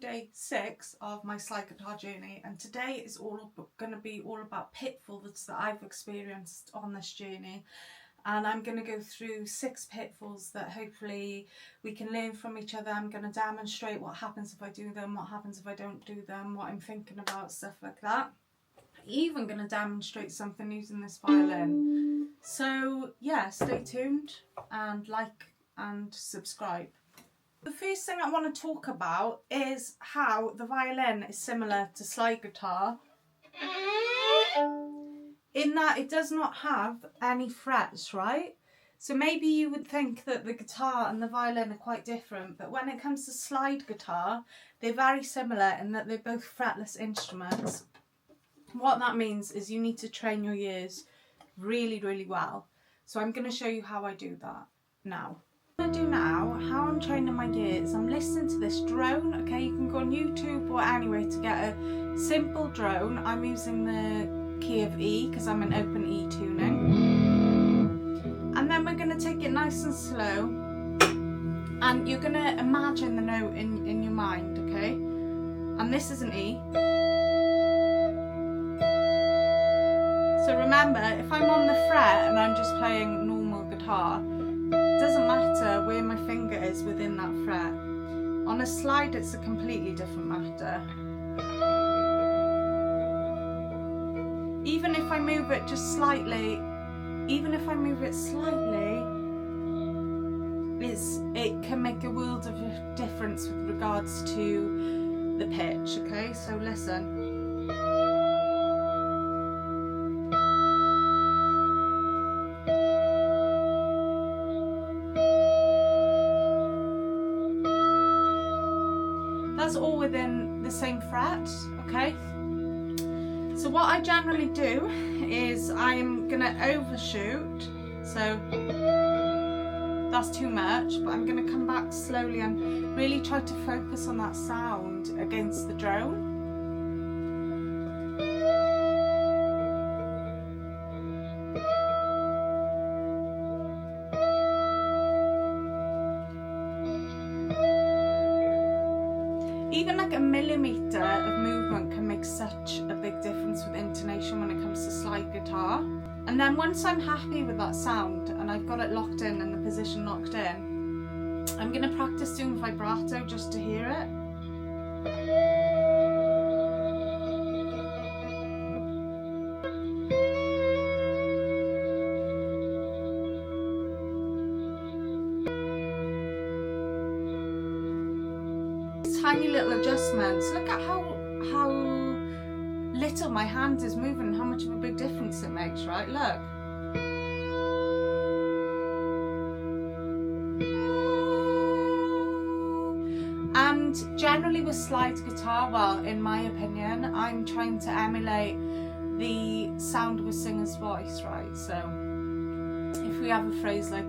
day 6 of my slide guitar journey, and today is going to be all about pitfalls that I've experienced on this journey. And I'm going to go through 6 pitfalls that hopefully we can learn from each other. I'm going to demonstrate what happens if I do them, what happens if I don't do them, what I'm thinking about, stuff like that. Even going to demonstrate something using this violin. So yeah, stay tuned and like and subscribe. The first thing I want to talk about is how the violin is similar to slide guitar in that it does not have any frets, right? So maybe you would think that the guitar and the violin are quite different, but when it comes to slide guitar, they're very similar in that they're both fretless instruments. What that means is you need to train your ears really, really well. So I'm going to show you how I do that now. What I'm going to do now, how I'm training my ears, I'm listening to this drone. Okay, you can go on YouTube or anywhere to get a simple drone. I'm using the key of E because I'm in open E tuning. And then we're going to take it nice and slow. And you're going to imagine the note in your mind, okay? And this is an E. So remember, if I'm on the fret and I'm just playing normal guitar, it doesn't matter where my finger is within that fret. On a slide, it's a completely different matter. Even if I move it just slightly, it can make a world of difference with regards to the pitch, okay? So listen. That's all within the same fret, okay? So what I generally do is I'm gonna overshoot, so that's too much, but I'm gonna come back slowly and really try to focus on that sound against the drone. Even like a millimetre of movement can make such a big difference with intonation when it comes to slide guitar. And then once I'm happy with that sound and I've got it locked in and the position locked in, I'm going to practice doing vibrato just to hear it. Tiny little adjustments. Look at how little my hand is moving and how much of a big difference it makes, right? Look. And generally with slide guitar, well, in my opinion, I'm trying to emulate the sound of a singer's voice, right? So if we have a phrase like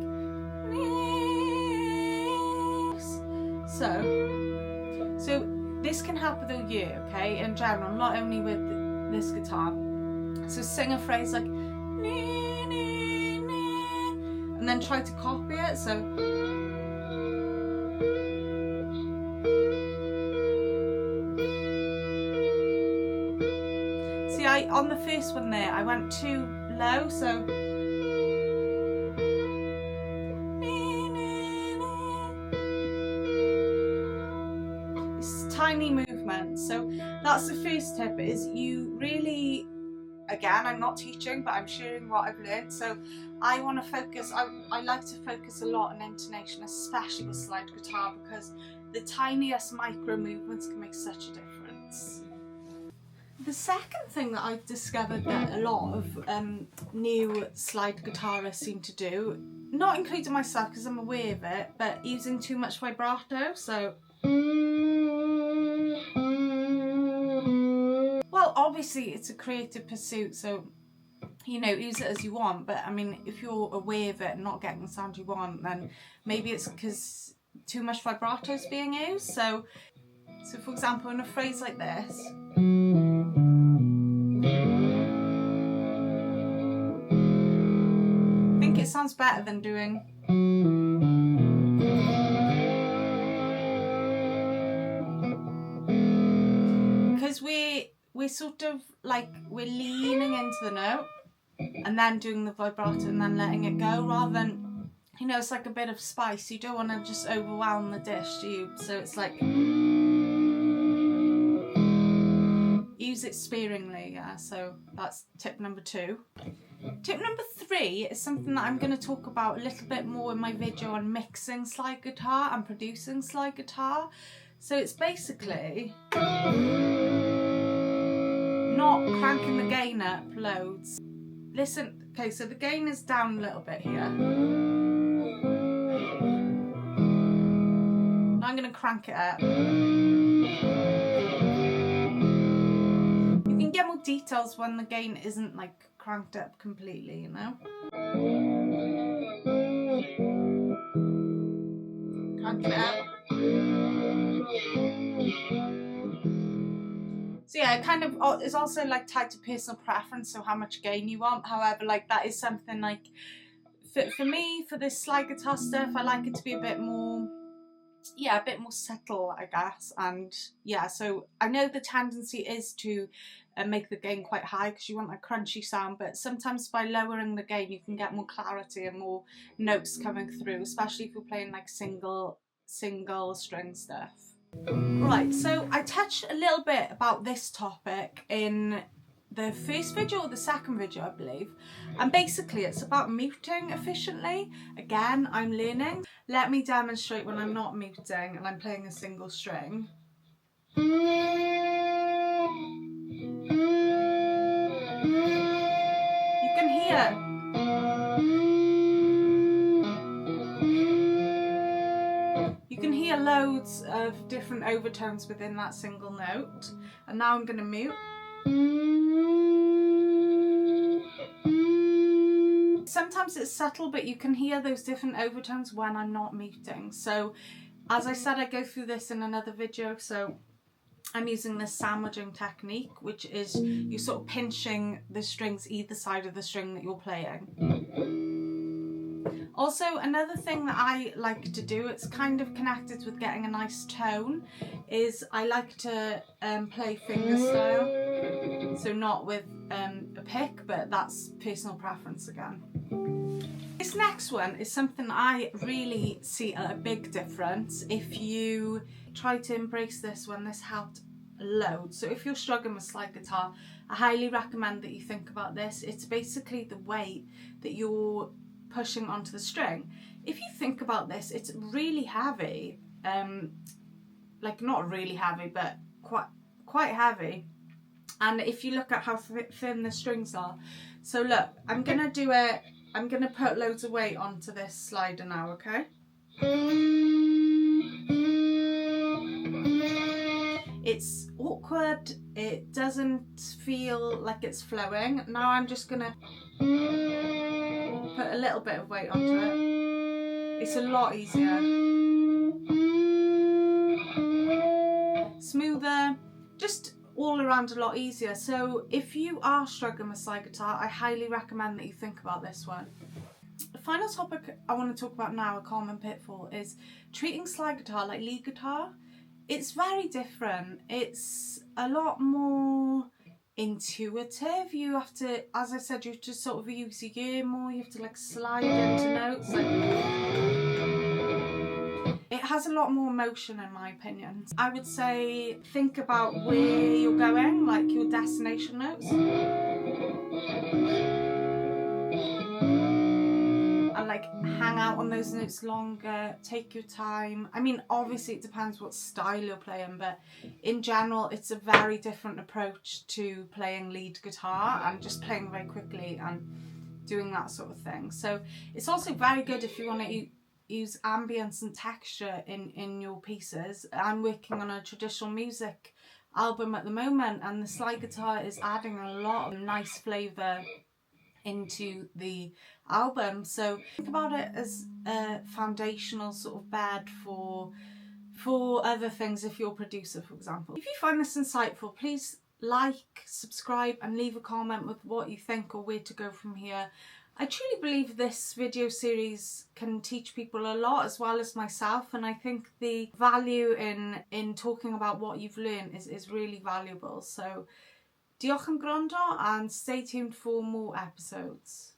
so this can help with your ear, okay, in general, not only with this guitar. So sing a phrase like and then try to copy it. So see, on the first one there, I went too low, so tiny movement. So that's the first tip, is you really, again, I'm not teaching, but I'm sharing what I've learned. So I want to focus, I like to focus a lot on intonation, especially with slide guitar, because the tiniest micro movements can make such a difference. The second thing that I've discovered that a lot of new slide guitarists seem to do, not including myself because I'm aware of it, but using too much vibrato. So well, obviously it's a creative pursuit, so you know, use it as you want, but I mean, if you're aware of it and not getting the sound you want, then maybe it's because too much vibrato is being used. So for example, in a phrase like this, I think it sounds better than doing we're sort of like, we're leaning into the note and then doing the vibrato and then letting it go, rather than, you know, it's like a bit of spice. You don't want to just overwhelm the dish, do you? So it's like, use it sparingly, yeah. So that's tip number 2. Tip number 3 is something that I'm going to talk about a little bit more in my video on mixing slide guitar and producing slide guitar. So it's basically not cranking the gain up loads. Listen, okay, so the gain is down a little bit here. Now I'm going to crank it up. You can get more details when the gain isn't like cranked up completely, you know. Crank it up. So yeah, it kind of is also like tied to personal preference, so how much gain you want. However, like that is something like for me, for this slide guitar stuff, I like it to be a bit more, yeah, a bit more subtle, I guess. And yeah, so I know the tendency is to make the gain quite high because you want that crunchy sound, but sometimes by lowering the gain you can get more clarity and more notes coming through, especially if you're playing like single string stuff. Right, so I touched a little bit about this topic in the first video or the second video, I believe, and basically it's about muting efficiently. Again, I'm learning. Let me demonstrate when I'm not muting and I'm playing a single string. You can hear loads of different overtones within that single note. And now I'm going to mute. Sometimes it's subtle, but you can hear those different overtones when I'm not muting. So as I said, I go through this in another video. So I'm using this sandwiching technique, which is you're sort of pinching the strings either side of the string that you're playing. Also, another thing that I like to do, it's kind of connected with getting a nice tone, is I like to play fingerstyle. So not with a pick, but that's personal preference again. This next one is something I really see a big difference if you try to embrace this when this helped loads. So if you're struggling with slide guitar, I highly recommend that you think about this. It's basically the weight that you're pushing onto the string. If you think about this, it's really heavy, like not really heavy, but quite heavy. And if you look at how thin the strings are, so look, I'm gonna put loads of weight onto this slider now, okay? It's awkward, it doesn't feel like it's flowing. Now I'm just gonna put a little bit of weight onto it. It's a lot easier. Smoother, just all around a lot easier. So if you are struggling with slide guitar, I highly recommend that you think about this one. The final topic I want to talk about now, a common pitfall, is treating slide guitar like lead guitar. It's very different. It's a lot more intuitive. You have to, as I said, you have to sort of use your ear more. You have to like slide into notes. Like, it has a lot more motion in my opinion. I would say think about where you're going, like your destination notes. And like hang out on those notes longer, take your time. I mean, obviously it depends what style you're playing, but in general it's a very different approach to playing lead guitar and just playing very quickly and doing that sort of thing. So it's also very good if you want to use ambience and texture in your pieces. I'm working on a traditional music album at the moment, and the slide guitar is adding a lot of nice flavour into the album. So think about it as a foundational sort of bed for other things if you're a producer, for example. If you find this insightful, please like, subscribe and leave a comment with what you think or where to go from here. I truly believe this video series can teach people a lot as well as myself, and I think the value in talking about what you've learned is really valuable. So Diolch am gwrando and stay tuned for more episodes.